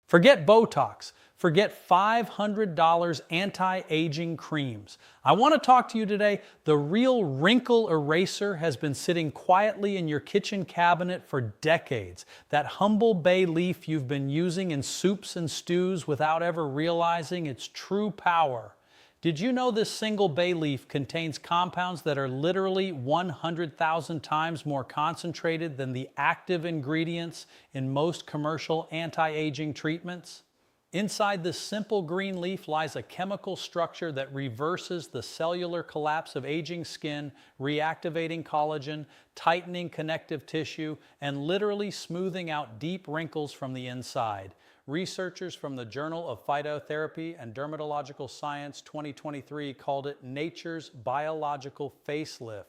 Forget Botox. Forget $500 anti-aging creams. I want to talk to you today. The real wrinkle eraser has been sitting quietly in your kitchen cabinet for decades. That humble bay leaf you've been using in soups and stews without ever realizing its true power. Did you know this single bay leaf contains compounds that are literally 100,000 times more concentrated than the active ingredients in most commercial anti-aging treatments? Inside this simple green leaf lies a chemical structure that reverses the cellular collapse of aging skin, reactivating collagen, tightening connective tissue, and literally smoothing out deep wrinkles from the inside. Researchers from the Journal of Phytotherapy and Dermatological Science 2023 called it nature's biological facelift.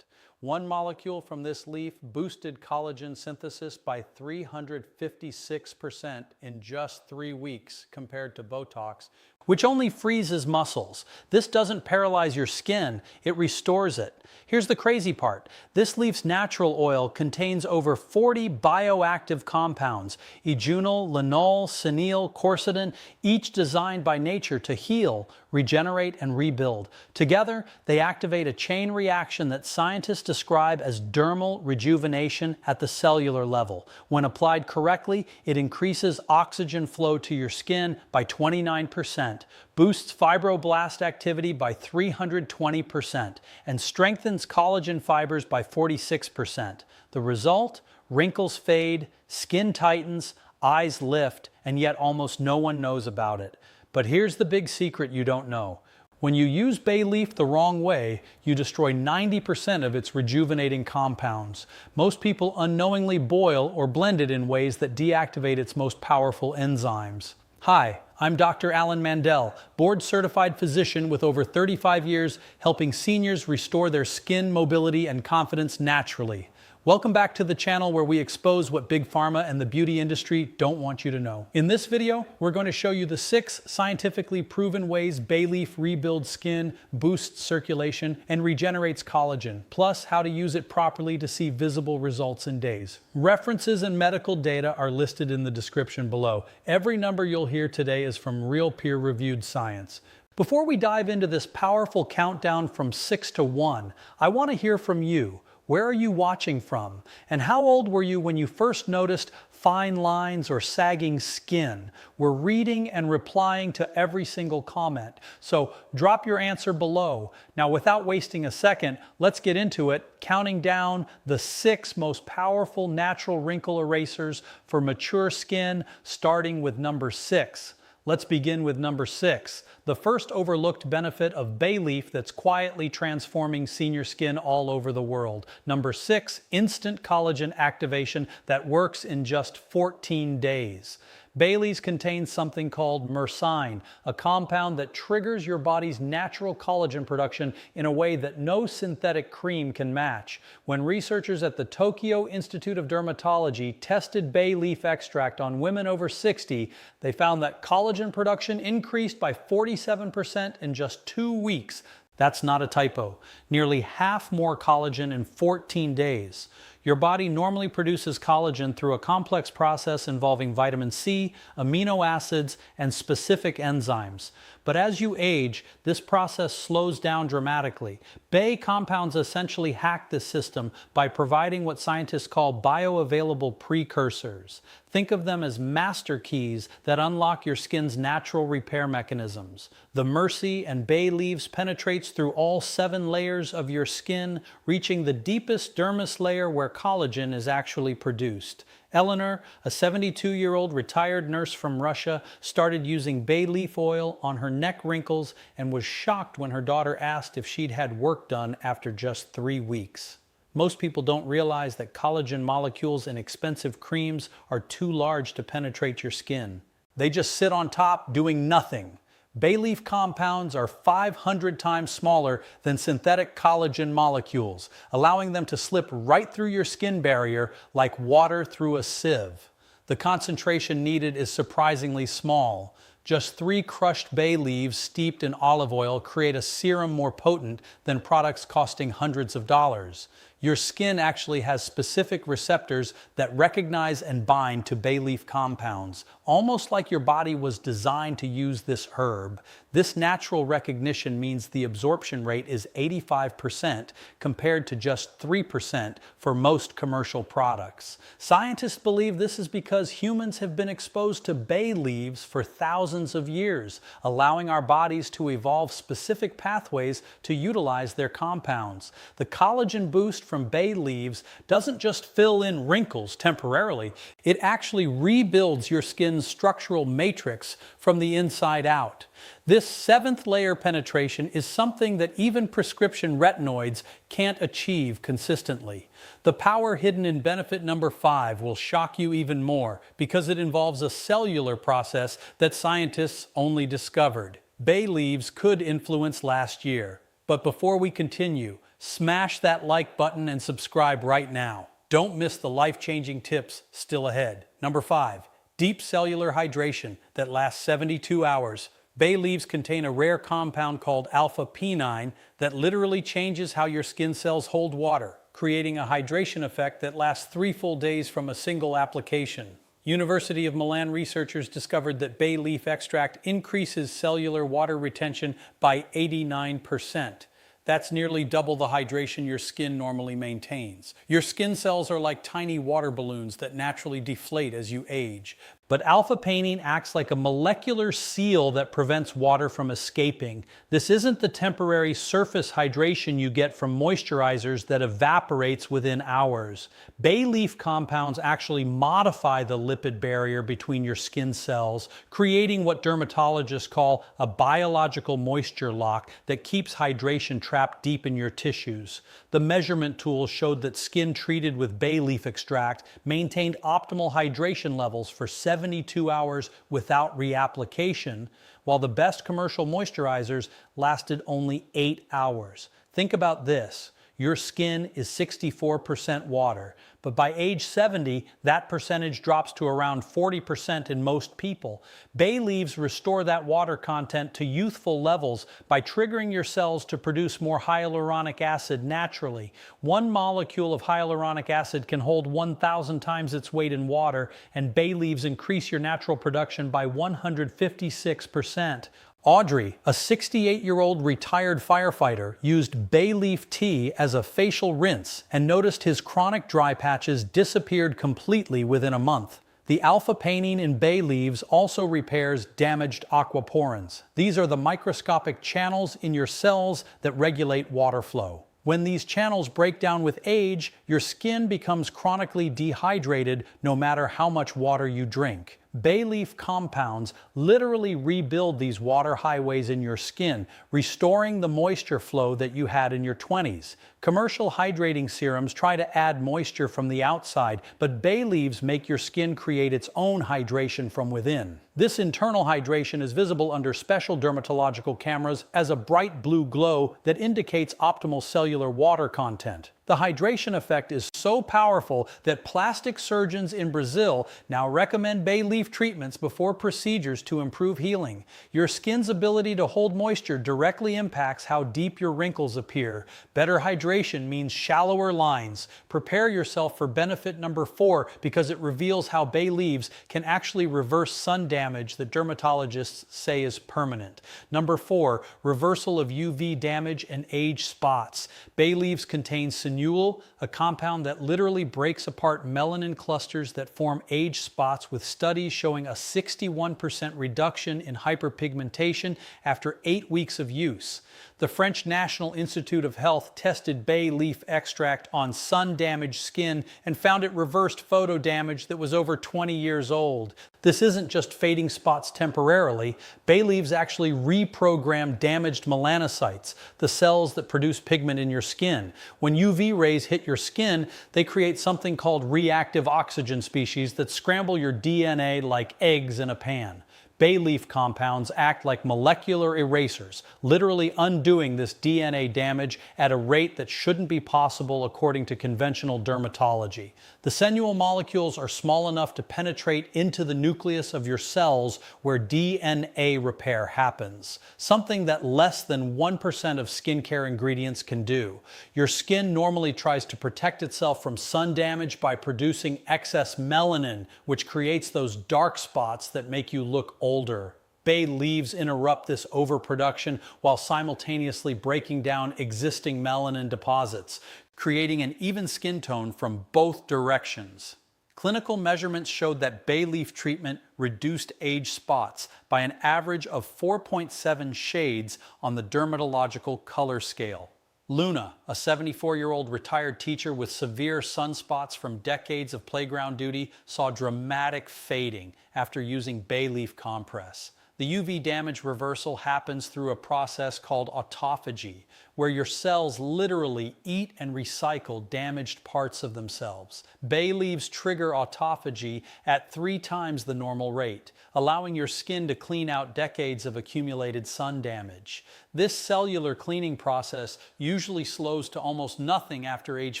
One molecule from this leaf boosted collagen synthesis by 356% in just 3 weeks compared to Botox, which only freezes muscles. This doesn't paralyze your skin, it restores it. Here's the crazy part. This leaf's natural oil contains over 40 bioactive compounds, eugenol, linol, cineal, quercetin, each designed by nature to heal, regenerate, and rebuild. Together, they activate a chain reaction that scientists describe as dermal rejuvenation at the cellular level. When applied correctly, it increases oxygen flow to your skin by 29%, boosts fibroblast activity by 320%, and strengthens collagen fibers by 46%. The result? Wrinkles fade, skin tightens, eyes lift, and yet almost no one knows about it. But here's the big secret you don't know. When you use bay leaf the wrong way, you destroy 90% of its rejuvenating compounds. Most people unknowingly boil or blend it in ways that deactivate its most powerful enzymes. Hi, I'm Dr. Alan Mandell, board-certified physician with over 35 years helping seniors restore their skin mobility and confidence naturally. Welcome back to the channel where we expose what Big Pharma and the beauty industry don't want you to know. In this video, we're going to show you the 6 scientifically proven ways bay leaf rebuilds skin, boosts circulation, and regenerates collagen, plus how to use it properly to see visible results in days. References and medical data are listed in the description below. Every number you'll hear today is from real peer-reviewed science. Before we dive into this powerful countdown from 6 to 1, I want to hear from you. Where are you watching from? And how old were you when you first noticed fine lines or sagging skin? We're reading and replying to every single comment, so drop your answer below. Now, without wasting a second, let's get into it, counting down the 6 most powerful natural wrinkle erasers for mature skin, starting with number 6. Let's begin with number 6, the first overlooked benefit of bay leaf that's quietly transforming senior skin all over the world. Number 6, instant collagen activation that works in just 14 days. Bay leaves contain something called myrcene, a compound that triggers your body's natural collagen production in a way that no synthetic cream can match. When researchers at the Tokyo Institute of Dermatology tested bay leaf extract on women over 60, they found that collagen production increased by 47% in just 2 weeks. That's not a typo. Nearly half more collagen in 14 days. Your body normally produces collagen through a complex process involving vitamin C, amino acids, and specific enzymes. But as you age, this process slows down dramatically. Bay compounds essentially hack this system by providing what scientists call bioavailable precursors. Think of them as master keys that unlock your skin's natural repair mechanisms. The myrcene and bay leaves penetrates through all 7 layers of your skin, reaching the deepest dermis layer where collagen is actually produced. Eleanor, a 72-year-old retired nurse from Russia, started using bay leaf oil on her neck wrinkles and was shocked when her daughter asked if she'd had work done after just 3 weeks. Most people don't realize that collagen molecules in expensive creams are too large to penetrate your skin. They just sit on top doing nothing. Bay leaf compounds are 500 times smaller than synthetic collagen molecules, allowing them to slip right through your skin barrier like water through a sieve. The concentration needed is surprisingly small. Just 3 crushed bay leaves steeped in olive oil create a serum more potent than products costing hundreds of dollars. Your skin actually has specific receptors that recognize and bind to bay leaf compounds, almost like your body was designed to use this herb. This natural recognition means the absorption rate is 85% compared to just 3% for most commercial products. Scientists believe this is because humans have been exposed to bay leaves for thousands of years, allowing our bodies to evolve specific pathways to utilize their compounds. The collagen boost from bay leaves doesn't just fill in wrinkles temporarily, it actually rebuilds your skin's structural matrix from the inside out. This seventh layer penetration is something that even prescription retinoids can't achieve consistently. The power hidden in benefit number 5 will shock you even more because it involves a cellular process that scientists only discovered. Bay leaves could influence last year. But before we continue, smash that like button and subscribe right now. Don't miss the life-changing tips still ahead. Number 5, deep cellular hydration that lasts 72 hours. Bay leaves contain a rare compound called alpha-pinene that literally changes how your skin cells hold water, creating a hydration effect that lasts 3 full days from a single application. University of Milan researchers discovered that bay leaf extract increases cellular water retention by 89%. That's nearly double the hydration your skin normally maintains. Your skin cells are like tiny water balloons that naturally deflate as you age. But alpha-pinene acts like a molecular seal that prevents water from escaping. This isn't the temporary surface hydration you get from moisturizers that evaporates within hours. Bay leaf compounds actually modify the lipid barrier between your skin cells, creating what dermatologists call a biological moisture lock that keeps hydration trapped deep in your tissues. The measurement tools showed that skin treated with bay leaf extract maintained optimal hydration levels for 72 hours without reapplication, while the best commercial moisturizers lasted only 8 hours. Think about this. Your skin is 64% water, but by age 70, that percentage drops to around 40% in most people. Bay leaves restore that water content to youthful levels by triggering your cells to produce more hyaluronic acid naturally. One molecule of hyaluronic acid can hold 1,000 times its weight in water, and bay leaves increase your natural production by 156%. Audrey, a 68-year-old retired firefighter, used bay leaf tea as a facial rinse and noticed his chronic dry patches disappeared completely within a month. The alpha-pinene in bay leaves also repairs damaged aquaporins. These are the microscopic channels in your cells that regulate water flow. When these channels break down with age, your skin becomes chronically dehydrated no matter how much water you drink. Bay leaf compounds literally rebuild these water highways in your skin, restoring the moisture flow that you had in your 20s. Commercial hydrating serums try to add moisture from the outside, but bay leaves make your skin create its own hydration from within. This internal hydration is visible under special dermatological cameras as a bright blue glow that indicates optimal cellular water content. The hydration effect is so powerful that plastic surgeons in Brazil now recommend bay leaf treatments before procedures to improve healing. Your skin's ability to hold moisture directly impacts how deep your wrinkles appear. Better hydration means shallower lines. Prepare yourself for benefit number 4 because it reveals how bay leaves can actually reverse sun damage that dermatologists say is permanent. Number 4, reversal of UV damage and age spots. Bay leaves contain sinulol, a compound that literally breaks apart melanin clusters that form age spots, with studies showing a 61% reduction in hyperpigmentation after 8 weeks of use. The French National Institute of Health tested bay leaf extract on sun-damaged skin and found it reversed photo damage that was over 20 years old. This isn't just fading spots temporarily. Bay leaves actually reprogram damaged melanocytes, the cells that produce pigment in your skin. When UV rays hit your skin, they create something called reactive oxygen species that scramble your DNA like eggs in a pan. Bay leaf compounds act like molecular erasers, literally undoing this DNA damage at a rate that shouldn't be possible according to conventional dermatology. The sensual molecules are small enough to penetrate into the nucleus of your cells where DNA repair happens, something that less than 1% of skincare ingredients can do. Your skin normally tries to protect itself from sun damage by producing excess melanin, which creates those dark spots that make you look older. Bay leaves interrupt this overproduction while simultaneously breaking down existing melanin deposits, creating an even skin tone from both directions. Clinical measurements showed that bay leaf treatment reduced age spots by an average of 4.7 shades on the dermatological color scale. Luna, a 74-year-old retired teacher with severe sunspots from decades of playground duty, saw dramatic fading after using bay leaf compress. The UV damage reversal happens through a process called autophagy, where your cells literally eat and recycle damaged parts of themselves. Bay leaves trigger autophagy at 3 times the normal rate, allowing your skin to clean out decades of accumulated sun damage. This cellular cleaning process usually slows to almost nothing after age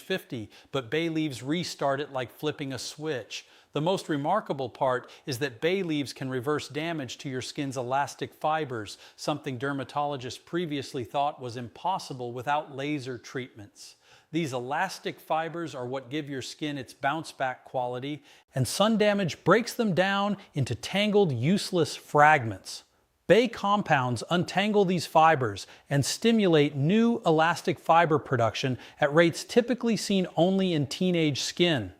50, but bay leaves restart it like flipping a switch. The most remarkable part is that bay leaves can reverse damage to your skin's elastic fibers, something dermatologists previously thought was impossible without laser treatments. These elastic fibers are what give your skin its bounce-back quality, and sun damage breaks them down into tangled, useless fragments. Bay compounds untangle these fibers and stimulate new elastic fiber production at rates typically seen only in teenage skin.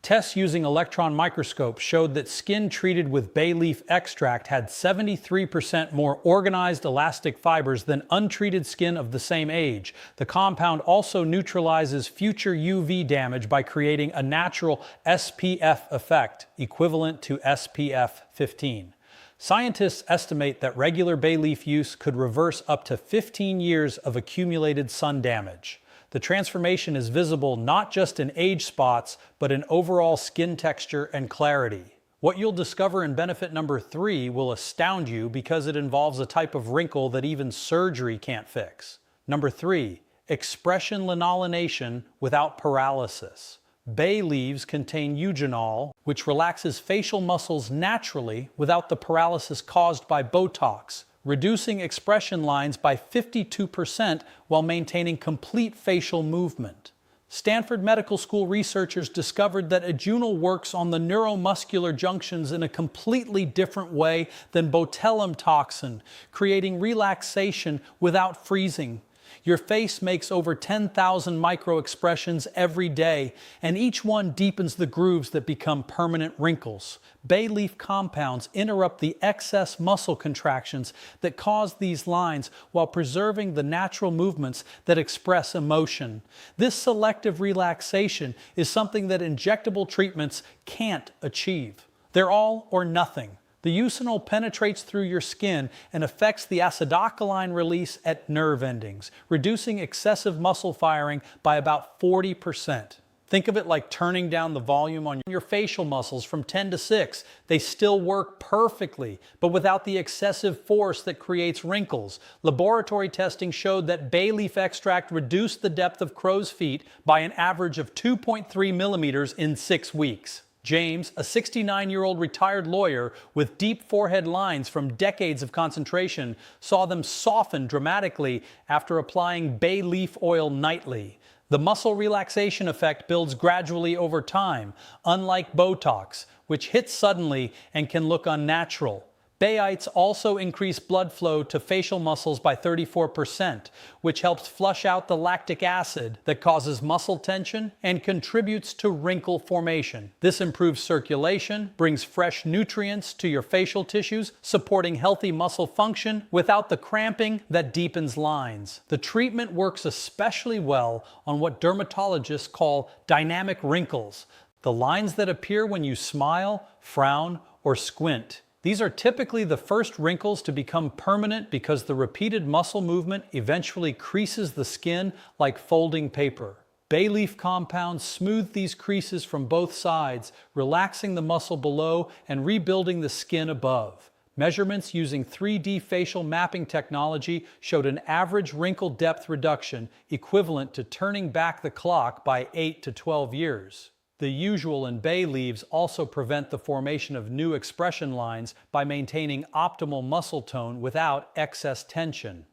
Tests using electron microscopes showed that skin treated with bay leaf extract had 73% more organized elastic fibers than untreated skin of the same age. The compound also neutralizes future UV damage by creating a natural SPF effect, equivalent to SPF 15. Scientists estimate that regular bay leaf use could reverse up to 15 years of accumulated sun damage. The transformation is visible not just in age spots, but in overall skin texture and clarity. What you'll discover in benefit number 3 will astound you because it involves a type of wrinkle that even surgery can't fix. Number 3, expression linolenation without paralysis. Bay leaves contain eugenol, which relaxes facial muscles naturally without the paralysis caused by Botox, reducing expression lines by 52% while maintaining complete facial movement. Stanford Medical School researchers discovered that eugenol works on the neuromuscular junctions in a completely different way than botulinum toxin, creating relaxation without freezing. Your face makes over 10,000 micro-expressions every day, and each one deepens the grooves that become permanent wrinkles. Bay leaf compounds interrupt the excess muscle contractions that cause these lines while preserving the natural movements that express emotion. This selective relaxation is something that injectable treatments can't achieve. They're all or nothing. The eugenol penetrates through your skin and affects the acetylcholine release at nerve endings, reducing excessive muscle firing by about 40%. Think of it like turning down the volume on your facial muscles from 10 to 6. They still work perfectly, but without the excessive force that creates wrinkles. Laboratory testing showed that bay leaf extract reduced the depth of crow's feet by an average of 2.3 millimeters in 6 weeks. James, a 69-year-old retired lawyer with deep forehead lines from decades of concentration, saw them soften dramatically after applying bay leaf oil nightly. The muscle relaxation effect builds gradually over time, unlike Botox, which hits suddenly and can look unnatural. Bayites also increase blood flow to facial muscles by 34%, which helps flush out the lactic acid that causes muscle tension and contributes to wrinkle formation. This improves circulation, brings fresh nutrients to your facial tissues, supporting healthy muscle function without the cramping that deepens lines. The treatment works especially well on what dermatologists call dynamic wrinkles, the lines that appear when you smile, frown, or squint. These are typically the first wrinkles to become permanent because the repeated muscle movement eventually creases the skin like folding paper. Bay leaf compounds smooth these creases from both sides, relaxing the muscle below and rebuilding the skin above. Measurements using 3D facial mapping technology showed an average wrinkle depth reduction equivalent to turning back the clock by 8 to 12 years. The usual and bay leaves also prevent the formation of new expression lines by maintaining optimal muscle tone without excess tension.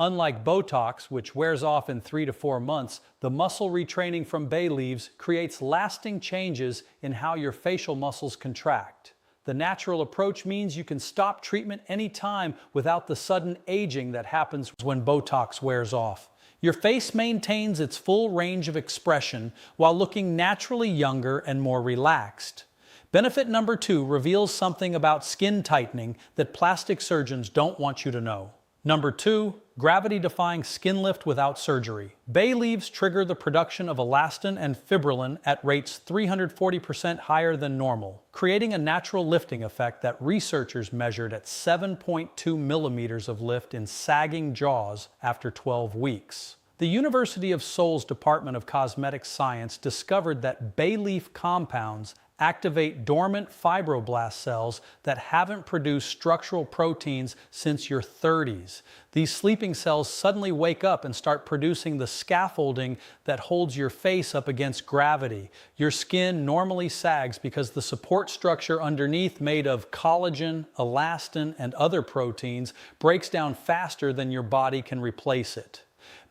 Unlike Botox, which wears off in 3 to 4 months, the muscle retraining from bay leaves creates lasting changes in how your facial muscles contract. The natural approach means you can stop treatment anytime without the sudden aging that happens when Botox wears off. Your face maintains its full range of expression while looking naturally younger and more relaxed. Benefit number 2 reveals something about skin tightening that plastic surgeons don't want you to know. Number 2, gravity-defying skin lift without surgery. Bay leaves trigger the production of elastin and fibrillin at rates 340% higher than normal, creating a natural lifting effect that researchers measured at 7.2 millimeters of lift in sagging jaws after 12 weeks. The University of Seoul's Department of Cosmetic Science discovered that bay leaf compounds activate dormant fibroblast cells that haven't produced structural proteins since your 30s. These sleeping cells suddenly wake up and start producing the scaffolding that holds your face up against gravity. Your skin normally sags because the support structure underneath, made of collagen, elastin, and other proteins, breaks down faster than your body can replace it.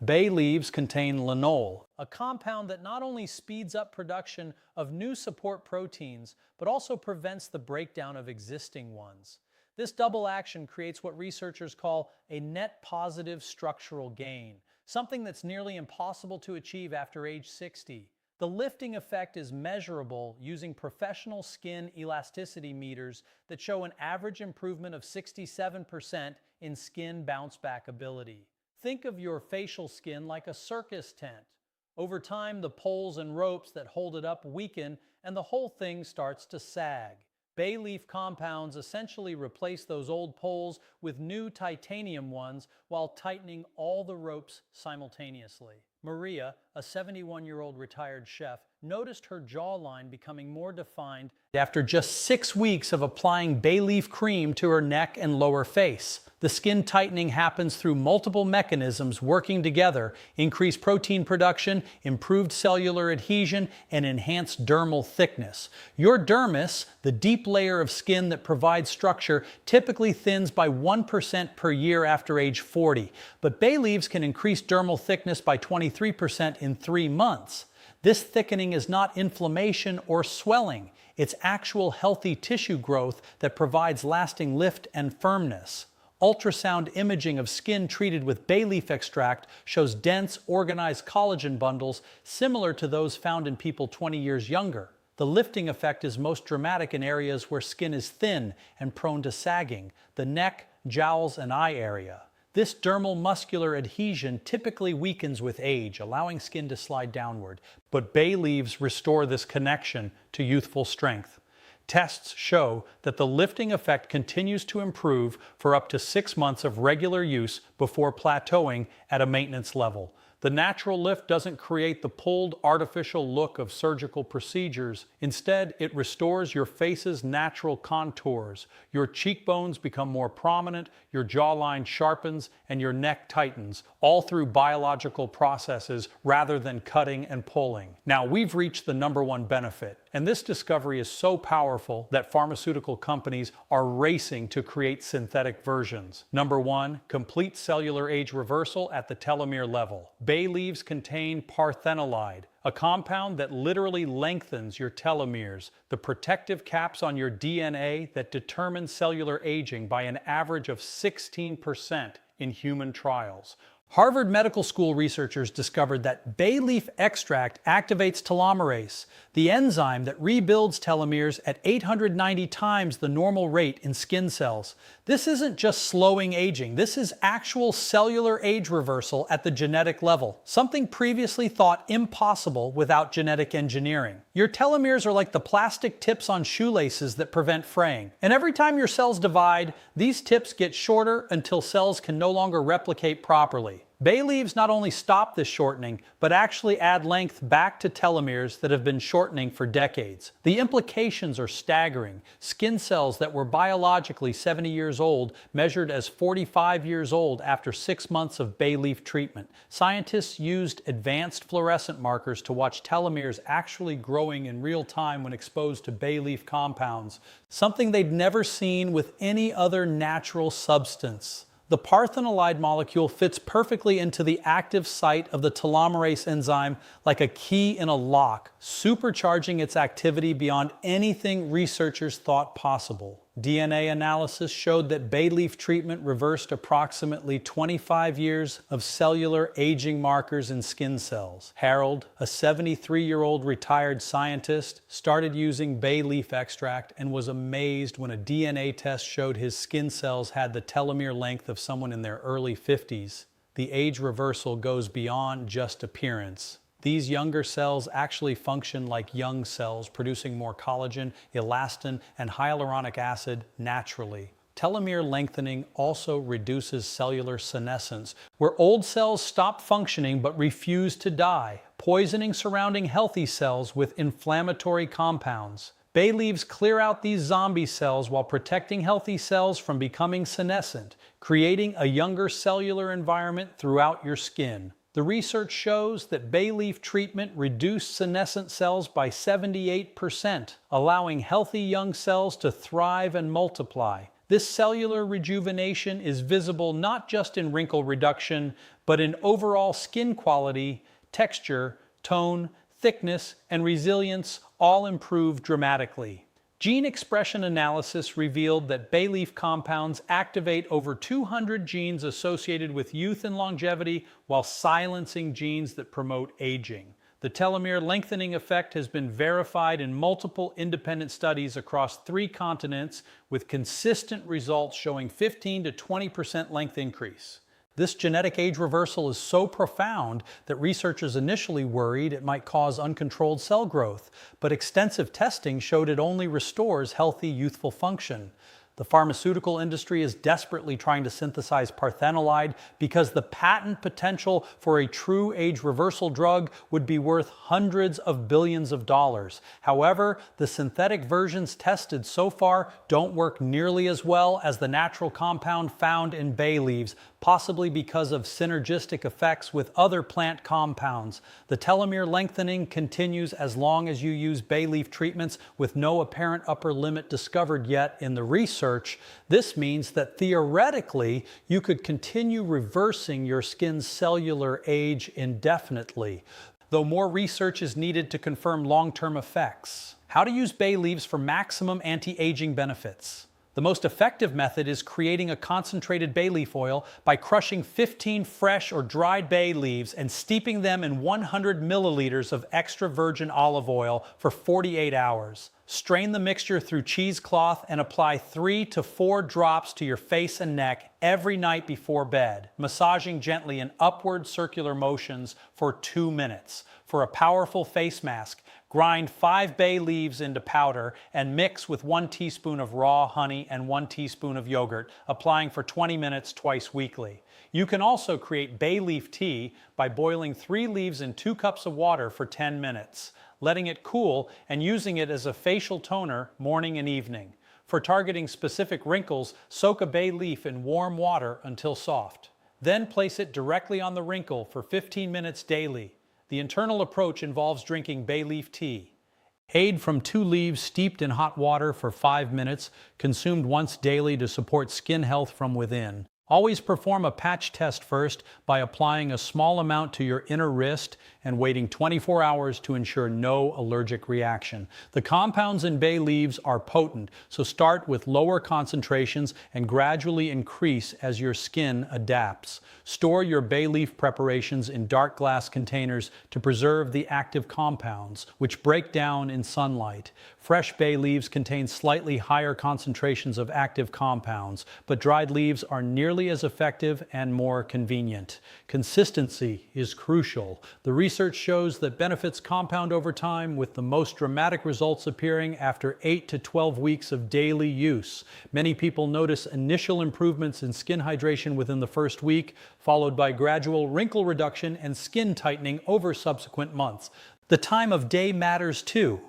Bay leaves contain linol, a compound that not only speeds up production of new support proteins, but also prevents the breakdown of existing ones. This double action creates what researchers call a net positive structural gain, something that's nearly impossible to achieve after age 60. The lifting effect is measurable using professional skin elasticity meters that show an average improvement of 67% in skin bounce-back ability. Think of your facial skin like a circus tent. Over time, the poles and ropes that hold it up weaken and the whole thing starts to sag. Bay leaf compounds essentially replace those old poles with new titanium ones while tightening all the ropes simultaneously. Maria, a 71-year-old retired chef, noticed her jawline becoming more defined after just 6 weeks of applying bay leaf cream to her neck and lower face. The skin tightening happens through multiple mechanisms working together: increased protein production, improved cellular adhesion, and enhanced dermal thickness. Your dermis, the deep layer of skin that provides structure, typically thins by 1% per year after age 40, but bay leaves can increase dermal thickness by 23% in 3 months. This thickening is not inflammation or swelling. It's actual healthy tissue growth that provides lasting lift and firmness. Ultrasound imaging of skin treated with bay leaf extract shows dense, organized collagen bundles similar to those found in people 20 years younger. The lifting effect is most dramatic in areas where skin is thin and prone to sagging: the neck, jowls, and eye area. This dermal muscular adhesion typically weakens with age, allowing skin to slide downward, but bay leaves restore this connection to youthful strength. Tests show that the lifting effect continues to improve for up to 6 months of regular use before plateauing at a maintenance level. The natural lift doesn't create the pulled, artificial look of surgical procedures. Instead, it restores your face's natural contours. Your cheekbones become more prominent, your jawline sharpens, and your neck tightens, all through biological processes rather than cutting and pulling. Now, we've reached the #1 benefit, and this discovery is so powerful that pharmaceutical companies are racing to create synthetic versions. #1, complete cellular age reversal at the telomere level. Bay leaves contain parthenolide, a compound that literally lengthens your telomeres, the protective caps on your DNA that determine cellular aging by an average of 16% in human trials. Harvard Medical School researchers discovered that bay leaf extract activates telomerase, the enzyme that rebuilds telomeres at 890 times the normal rate in skin cells. This isn't just slowing aging, this is actual cellular age reversal at the genetic level, something previously thought impossible without genetic engineering. Your telomeres are like the plastic tips on shoelaces that prevent fraying. And every time your cells divide, these tips get shorter until cells can no longer replicate properly. Bay leaves not only stop this shortening, but actually add length back to telomeres that have been shortening for decades. The implications are staggering. Skin cells that were biologically 70 years old measured as 45 years old after 6 months of bay leaf treatment. Scientists used advanced fluorescent markers to watch telomeres actually growing in real time when exposed to bay leaf compounds, something they'd never seen with any other natural substance. The parthenolide molecule fits perfectly into the active site of the telomerase enzyme like a key in a lock, supercharging its activity beyond anything researchers thought possible. DNA analysis showed that bay leaf treatment reversed approximately 25 years of cellular aging markers in skin cells. Harold, a 73-year-old retired scientist, started using bay leaf extract and was amazed when a DNA test showed his skin cells had the telomere length of someone in their early 50s. The age reversal goes beyond just appearance. These younger cells actually function like young cells, producing more collagen, elastin, and hyaluronic acid naturally. Telomere lengthening also reduces cellular senescence, where old cells stop functioning but refuse to die, poisoning surrounding healthy cells with inflammatory compounds. Bay leaves clear out these zombie cells while protecting healthy cells from becoming senescent, creating a younger cellular environment throughout your skin. The research shows that bay leaf treatment reduced senescent cells by 78%, allowing healthy young cells to thrive and multiply. This cellular rejuvenation is visible not just in wrinkle reduction, but in overall skin quality, texture, tone, thickness, and resilience all improve dramatically. Gene expression analysis revealed that bay leaf compounds activate over 200 genes associated with youth and longevity while silencing genes that promote aging. The telomere lengthening effect has been verified in multiple independent studies across 3 continents, with consistent results showing 15 to 20% length increase. This genetic age reversal is so profound that researchers initially worried it might cause uncontrolled cell growth, but extensive testing showed it only restores healthy youthful function. The pharmaceutical industry is desperately trying to synthesize parthenolide because the patent potential for a true age reversal drug would be worth hundreds of billions of dollars. However, the synthetic versions tested so far don't work nearly as well as the natural compound found in bay leaves, possibly because of synergistic effects with other plant compounds. The telomere lengthening continues as long as you use bay leaf treatments with no apparent upper limit discovered yet in the research. This means that theoretically, you could continue reversing your skin's cellular age indefinitely, though more research is needed to confirm long-term effects. How to use bay leaves for maximum anti-aging benefits. The most effective method is creating a concentrated bay leaf oil by crushing 15 fresh or dried bay leaves and steeping them in 100 milliliters of extra virgin olive oil for 48 hours. Strain the mixture through cheesecloth and apply 3 to 4 drops to your face and neck every night before bed, massaging gently in upward circular motions for 2 minutes. For a powerful face mask, grind 5 bay leaves into powder and mix with 1 teaspoon of raw honey and 1 teaspoon of yogurt, applying for 20 minutes twice weekly. You can also create bay leaf tea by boiling 3 leaves in 2 cups of water for 10 minutes, letting it cool and using it as a facial toner morning and evening. For targeting specific wrinkles, soak a bay leaf in warm water until soft. Then place it directly on the wrinkle for 15 minutes daily. The internal approach involves drinking bay leaf tea. Aid from 2 leaves steeped in hot water for 5 minutes, consumed once daily to support skin health from within. Always perform a patch test first by applying a small amount to your inner wrist and waiting 24 hours to ensure no allergic reaction. The compounds in bay leaves are potent, so start with lower concentrations and gradually increase as your skin adapts. Store your bay leaf preparations in dark glass containers to preserve the active compounds, which break down in sunlight. Fresh bay leaves contain slightly higher concentrations of active compounds, but dried leaves are nearly as effective and more convenient. Consistency is crucial. The Research shows that benefits compound over time, with the most dramatic results appearing after 8 to 12 weeks of daily use. Many people notice initial improvements in skin hydration within the first week, followed by gradual wrinkle reduction and skin tightening over subsequent months. The time of day matters too.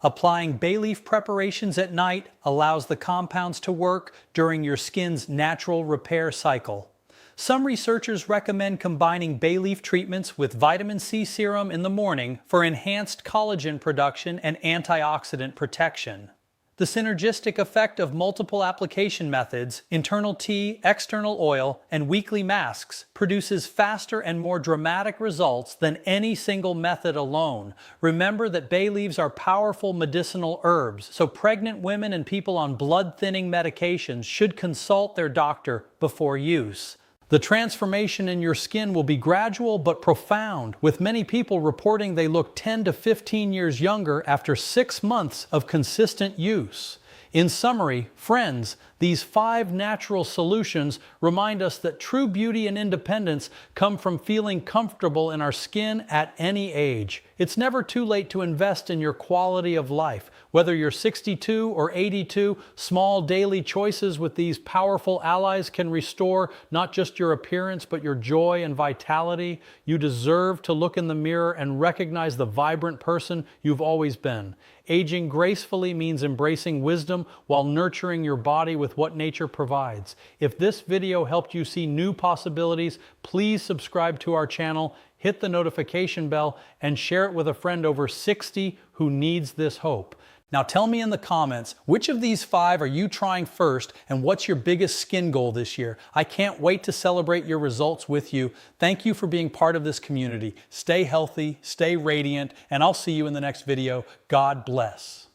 Applying bay leaf preparations at night allows the compounds to work during your skin's natural repair cycle. Some researchers recommend combining bay leaf treatments with vitamin C serum in the morning for enhanced collagen production and antioxidant protection. The synergistic effect of multiple application methods, internal tea, external oil, and weekly masks, produces faster and more dramatic results than any single method alone. Remember that bay leaves are powerful medicinal herbs, so pregnant women and people on blood-thinning medications should consult their doctor before use. The transformation in your skin will be gradual but profound, with many people reporting they look 10 to 15 years younger after 6 months of consistent use. In summary, friends, these 5 natural solutions remind us that true beauty and independence come from feeling comfortable in our skin at any age. It's never too late to invest in your quality of life. Whether you're 62 or 82, small daily choices with these powerful allies can restore not just your appearance, but your joy and vitality. You deserve to look in the mirror and recognize the vibrant person you've always been. Aging gracefully means embracing wisdom while nurturing your body with what nature provides. If this video helped you see new possibilities, please subscribe to our channel, hit the notification bell, and share it with a friend over 60 who needs this hope. Now tell me in the comments, which of these 5 are you trying first, and what's your biggest skin goal this year? I can't wait to celebrate your results with you. Thank you for being part of this community. Stay healthy, stay radiant, and I'll see you in the next video. God bless.